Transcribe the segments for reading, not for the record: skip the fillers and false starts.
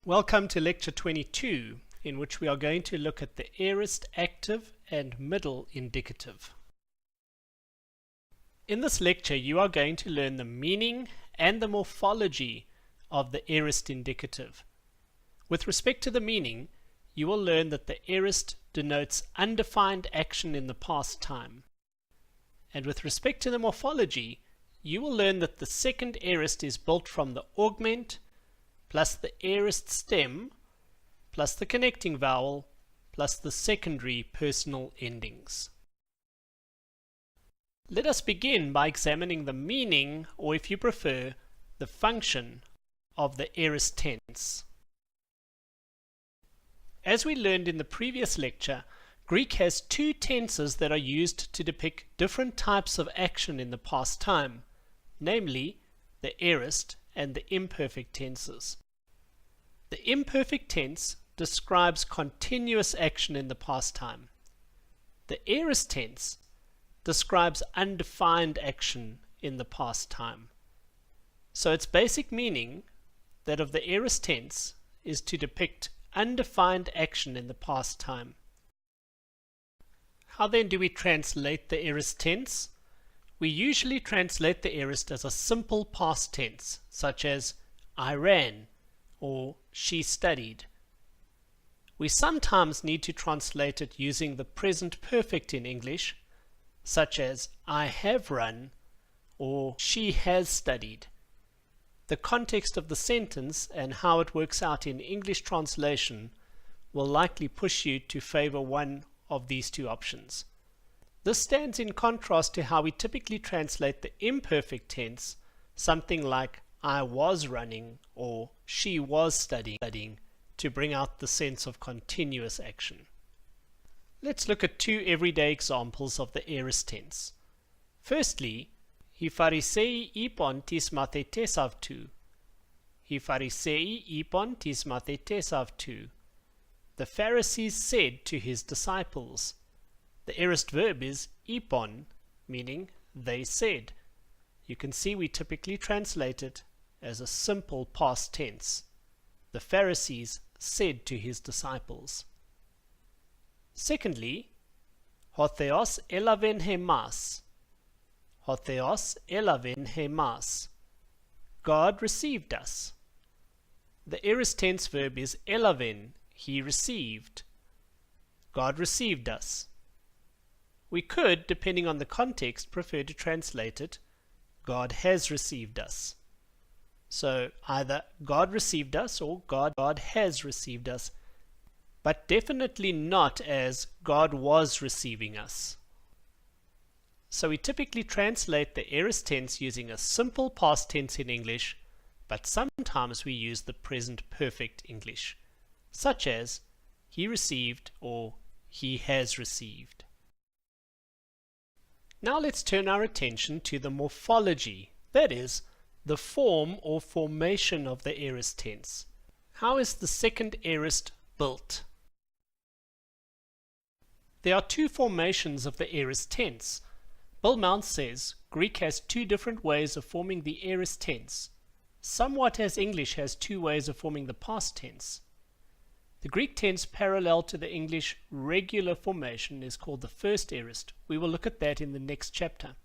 Welcome to lecture 22, in which we are going to look at the aorist active and middle indicative. In this lecture you are going to learn the meaning and the morphology of the aorist indicative. With respect to the meaning, you will learn that the aorist denotes undefined action in the past time. And with respect to the morphology, you will learn that the second aorist is built from the augment plus the aorist stem plus the connecting vowel plus the secondary personal endings. Let us begin by examining the meaning, or if you prefer, the function of the aorist tense. As we learned in the previous lecture, Greek has two tenses that are used to depict different types of action in the past time, namely the aorist and the imperfect tenses. The imperfect tense describes continuous action in the past time. The aorist tense describes undefined action in the past time. So its basic meaning, that of the aorist tense, is to depict undefined action in the past time. How then do we translate the aorist tense? We usually translate the aorist as a simple past tense, such as I ran or she studied. We sometimes need to translate it using the present perfect in English, such as I have run or she has studied. The context of the sentence and how it works out in English translation will likely push you to favor one of these two options. This stands in contrast to how we typically translate the imperfect tense, something like I was running or she was studying, to bring out the sense of continuous action. Let's look at two everyday examples of the aorist tense. Firstly, οι Φαρισαίοι είπαν τις μαθητές αυτού. Οι Φαρισαίοι είπαν τις μαθητές αυτού. The Pharisees said to his disciples. The aorist verb is ipon, meaning they said. You can see we typically translate it as a simple past tense. The Pharisees said to his disciples. Secondly, ο Θεός έλαβεν εμάς. Ο Θεός έλαβεν εμάς. God received us. The aorist tense verb is έλαβεν, he received. God received us. We could, depending on the context, prefer to translate it, God has received us. So either God received us or God has received us, but definitely not as God was receiving us. So we typically translate the aorist tense using a simple past tense in English, but sometimes we use the present perfect English, such as he received or he has received. Now let's turn our attention to the morphology, that is, the form or formation of the aorist tense. How is the second aorist built? There are two formations of the aorist tense. Bill Mounce says Greek has two different ways of forming the aorist tense, somewhat as English has two ways of forming the past tense. The Greek tense parallel to the English regular formation is called the first aorist. We will look at that in the next chapter.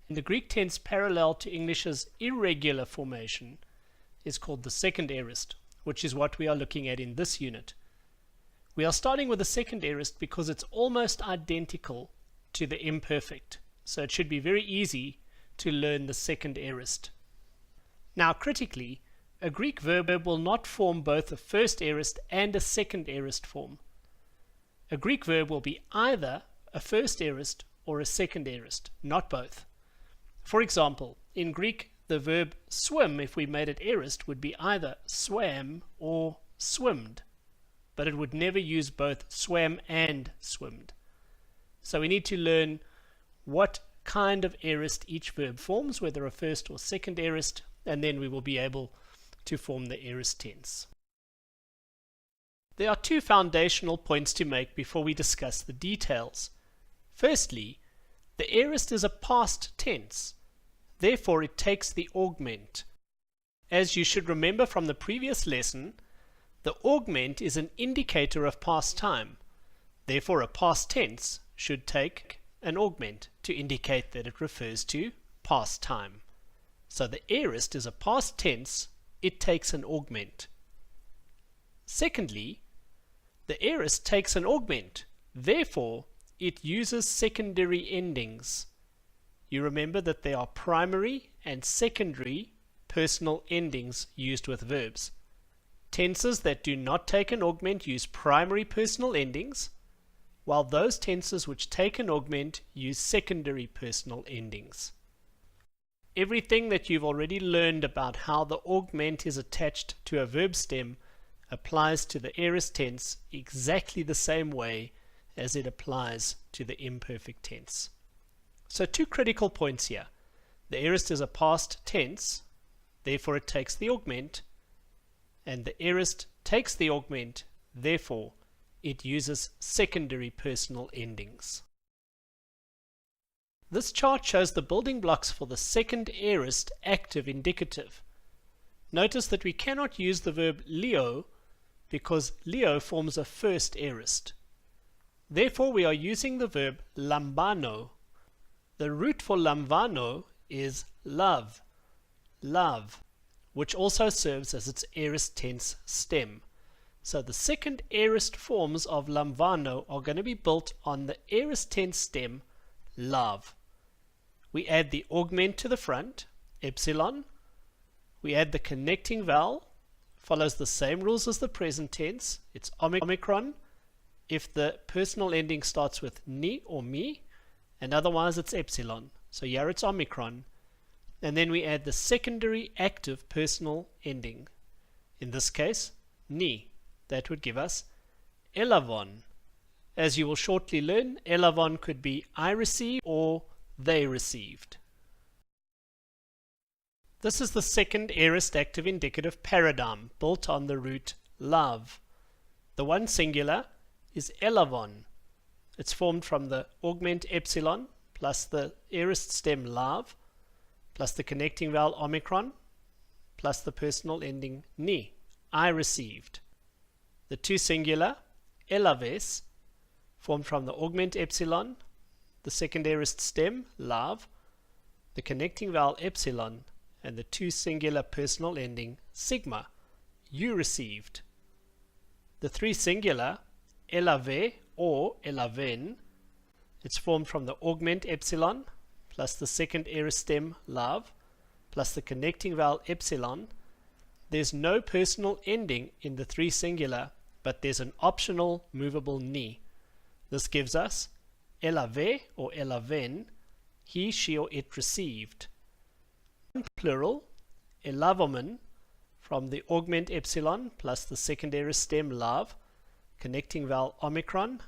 And the Greek tense parallel to English's irregular formation is called the second aorist, which is what we are looking at in this unit. We are starting with the second aorist because it's almost identical to the imperfect, so it should be very easy to learn the second aorist. Now critically, a Greek verb will not form both a first aorist and a second aorist form. A Greek verb will be either a first aorist or a second aorist, not both. For example, in Greek, the verb swim, if we made it aorist, would be either swam or swimmed, but it would never use both swam and swimmed. So we need to learn what kind of aorist each verb forms, whether a first or second aorist, and then we will be able to form the aorist tense. There are two foundational points to make before we discuss the details. Firstly, the aorist is a past tense. Therefore, it takes the augment. As you should remember from the previous lesson, The augment is an indicator of past time. Therefore, a past tense should take an augment to indicate that it refers to past time. So the aorist is a past tense, it takes an augment. Secondly, the aorist takes an augment, therefore it uses secondary endings. You remember that there are primary and secondary personal endings used with verbs. Tenses that do not take an augment use primary personal endings, while those tenses which take an augment use secondary personal endings. Everything that you've already learned about how the augment is attached to a verb stem applies to the aorist tense exactly the same way as it applies to the imperfect tense. So two critical points here. The aorist is a past tense, therefore it takes the augment, and the aorist takes the augment, therefore it uses secondary personal endings. This chart shows the building blocks for the second aorist active indicative. Notice that we cannot use the verb leo because leo forms a first aorist. Therefore we are using the verb lambano. The root for lambano is love, which also serves as its aorist tense stem. So the second aorist forms of lambano are going to be built on the aorist tense stem love. We add the augment to the front, epsilon. We add the connecting vowel, follows the same rules as the present tense. It's omicron if the personal ending starts with ni or mi, and otherwise it's epsilon. So here it's omicron. And then we add the secondary active personal ending. In this case, ni. That would give us elavon. As you will shortly learn, elavon could be I received or they received. This is the second aorist active indicative paradigm built on the root love. The one singular is elavon. It's formed from the augment epsilon plus the aorist stem lav plus the connecting vowel omicron plus the personal ending ni, I received. The two singular elaves formed from the augment epsilon, the second aorist stem lav, the connecting vowel epsilon, and the two singular personal ending sigma, you received. The three singular elave or elaven, it's formed from the augment epsilon plus the second aorist stem lav plus the connecting vowel epsilon. There's no personal ending in the three singular, but there's an optional movable ni. This gives us elave or elaven, he, she, or it received. Plural, elavomen, from the augment epsilon plus the second aorist stem lav, connecting vowel omicron,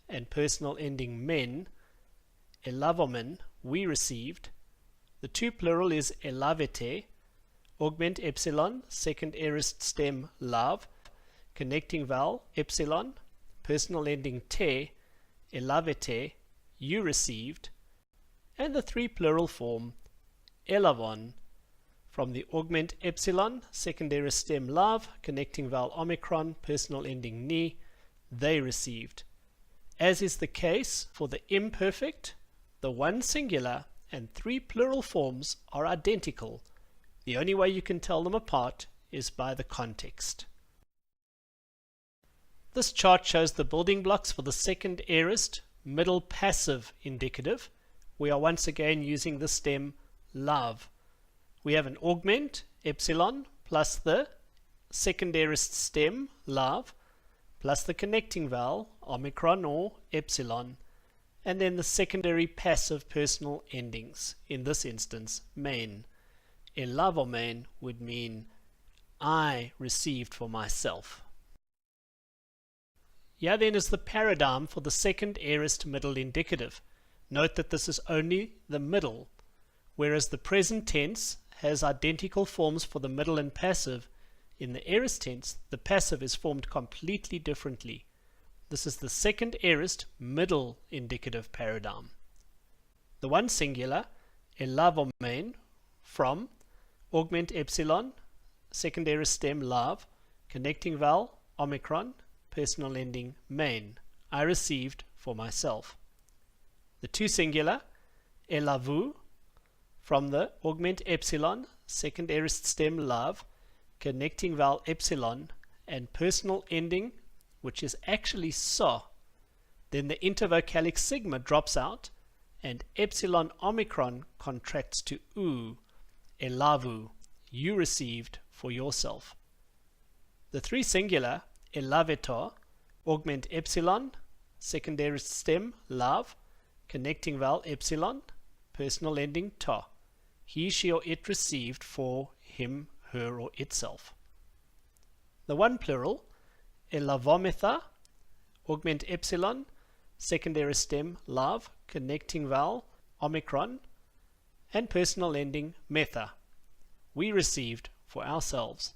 and personal ending men, elavomen, we received. The two plural is elavete, augment epsilon, second aorist stem lav, connecting vowel epsilon, personal ending te, elavete, you received. And the three plural form elavon, from the augment epsilon, second aorist stem lav, connecting vowel omicron, personal ending ni, they received. As is the case for the imperfect, the one singular and three plural forms are identical. The only way you can tell them apart is by the context. This chart shows the building blocks for the second aorist middle passive indicative. We are once again using the stem lav. We have an augment epsilon plus the second aorist stem lav plus the connecting vowel omicron or epsilon, and then the secondary passive personal endings, in this instance main. Elavomen would mean I received for myself. Here then is the paradigm for the second aorist middle indicative. Note that this is only the middle, whereas the present tense has identical forms for the middle and passive. In the aorist tense, the passive is formed completely differently. This is the second aorist middle indicative paradigm. The one singular, elavomen, from augment epsilon, second aorist stem lav, connecting vowel, omicron, personal ending, main. I received for myself. The two singular, elle a vu, from the augment epsilon, second aorist stem love, connecting vowel epsilon, and personal ending, which is actually so. Then the intervocalic sigma drops out, and epsilon omicron contracts to u, elle a vu, you received for yourself. The three singular, elle aveto, augment epsilon, second aorist stem love, connecting vowel epsilon, personal ending to. He, she, or it received for him, her, or itself. The one plural, elle vomitha, augment epsilon, second aorist stem love, connecting vowel omicron, and personal ending metha. We received for ourselves.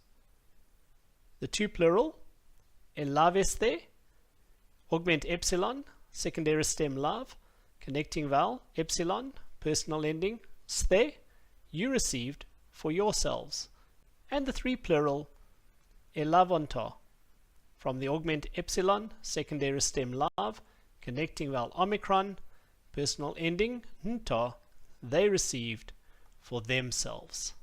The two plural, elle laveste, augment epsilon, second aorist stem love, connecting vowel epsilon, personal ending ste, you received for yourselves. And the three plural, elle lavonto, from the augment epsilon, second aorist stem love, connecting vowel omicron, personal ending nto, they received for themselves.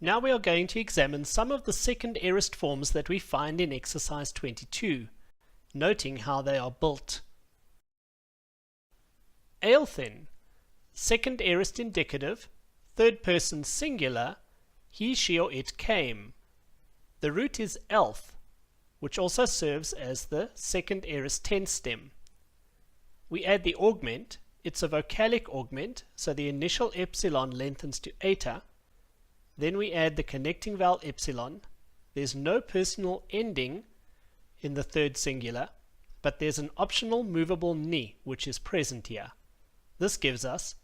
Now we are going to examine some of the second aorist forms that we find in exercise 22, noting how they are built. Eilthen, second aorist indicative, third person singular, he, she, or it came. The root is elth, which also serves as the second aorist tense stem. We add the augment. It's a vocalic augment, so the initial epsilon lengthens to eta. Then we add the connecting vowel epsilon. There's no personal ending in the third singular, but there's an optional movable ni, which is present here. This gives us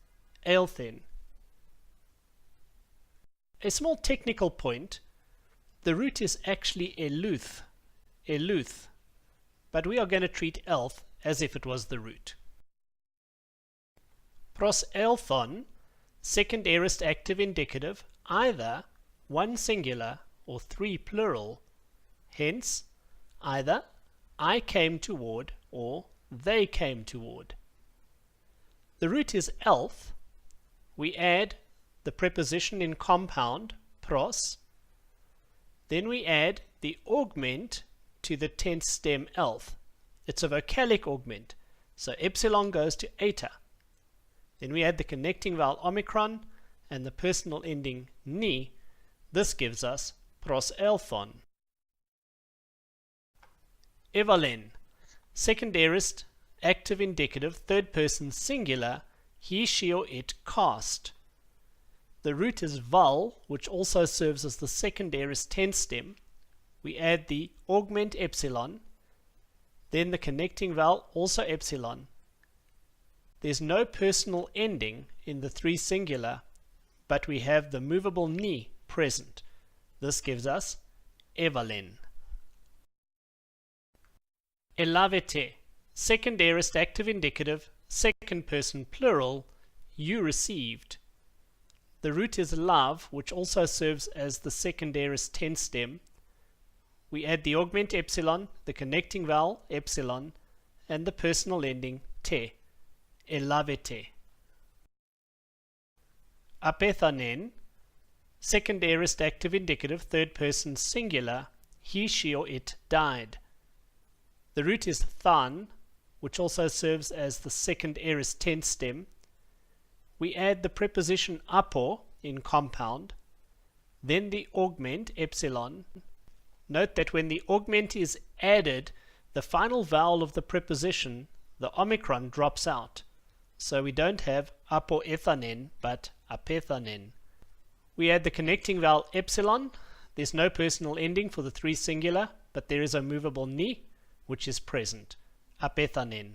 eilthen. A small technical point, the root is actually eluth, but we are going to treat elth as if it was the root. Pros eilthon, second aorist active indicative, either one singular or three plural. Hence, either I came toward or they came toward. The root is elth. We add the preposition in compound, pros. Then we add the augment to the tense stem elth. It's a vocalic augment, so epsilon goes to eta. Then we add the connecting vowel omicron and the personal ending ni. This gives us pros eilthon. Evalen, second aorist active indicative, third person singular, he, she, or it cast. The root is val, which also serves as the second aorist tense stem. We add the augment epsilon, then the connecting vowel, also epsilon. There's no personal ending in the three singular, but we have the movable ni present. This gives us evalen. Elavete, second aorist active indicative, second person plural, you received. The root is lav, which also serves as the second aorist tense stem. We add the augment epsilon, the connecting vowel epsilon, and the personal ending te. Elavete. Apethanen, second aorist active indicative, third person singular, he, she, or it died. The root is than, which also serves as the second aorist tense stem. We add the preposition apo in compound, then the augment epsilon. Note that when the augment is added, the final vowel of the preposition, the omicron, drops out. So we don't have apoethanen, but apethanen. We add the connecting vowel epsilon. There's no personal ending for the three singular, but there is a movable ni, which is present. Apethanen.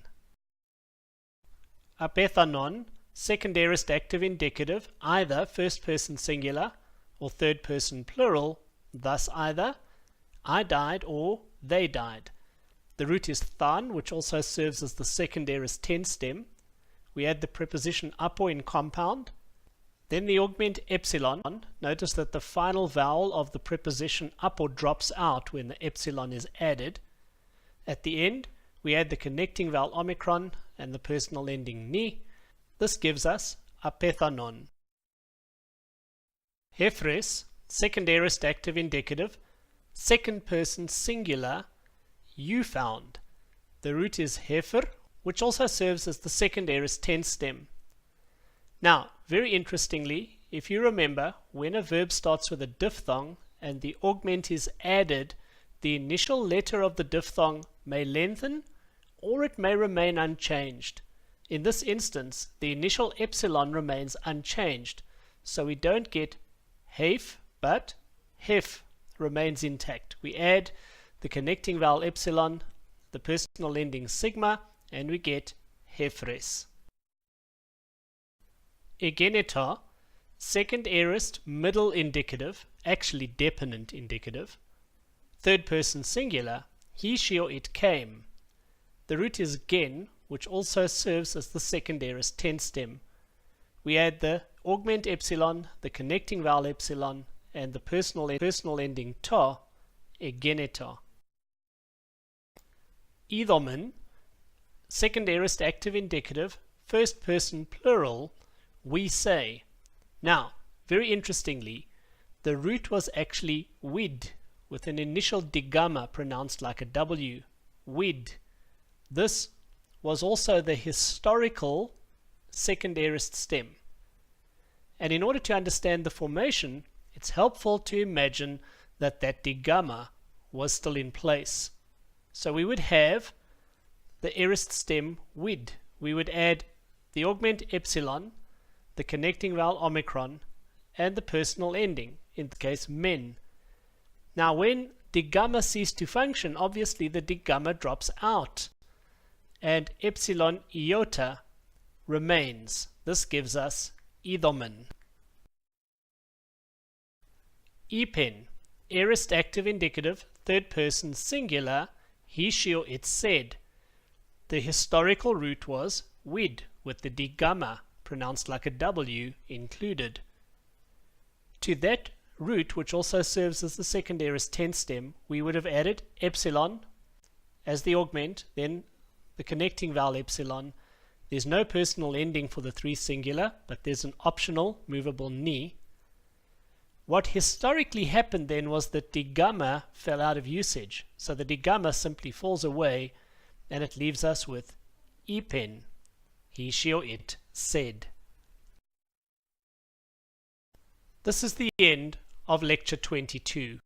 Apethanon, second aorist active indicative, either first person singular or third person plural, thus either I died or they died. The root is than, which also serves as the second aorist tense stem. We add the preposition apo in compound, Then the augment epsilon. Notice that the final vowel of the preposition up or drops out when the epsilon is added. At the end, we add the connecting vowel omicron and the personal ending ni. This gives us apethanon. Hephres, second aorist active indicative, second person singular, you found. The root is hefer, which also serves as the second aorist tense stem. Now, very interestingly, if you remember, when a verb starts with a diphthong and the augment is added, the initial letter of the diphthong may lengthen or it may remain unchanged. In this instance, the initial epsilon remains unchanged, so we don't get hef, but hef remains intact. We add the connecting vowel epsilon, the personal ending sigma, and we get hephres. Egenetar, second aorist middle indicative, actually deponent indicative, third person singular, he, she, or it came. The root is gen, which also serves as the second aorist tense stem. We add the augment epsilon, the connecting vowel epsilon, and the personal ending ta, egenetar. Idhomen, second aorist active indicative, first person plural, we say. Now, very interestingly, the root was actually wid, with an initial digamma pronounced like a W, wid. This was also the historical second aorist stem. And in order to understand the formation, it's helpful to imagine that that digamma was still in place. So we would have the aorist stem wid. We would add the augment epsilon, the connecting vowel omicron, and the personal ending, in the case men. Now when digamma ceased to function, obviously the digamma drops out, and epsilon iota remains. This gives us idhomen. Epen, aorist active indicative, third person singular, he, she, or it said. The historical root was wid, with the digamma pronounced like a W included. To that root, which also serves as the second aorist tense stem, we would have added epsilon as the augment, then the connecting vowel epsilon. There's no personal ending for the three singular, but there's an optional movable ni. What historically happened then was that digamma fell out of usage. So the digamma simply falls away and it leaves us with epen, he, she, or it said. This is the end of lecture 22.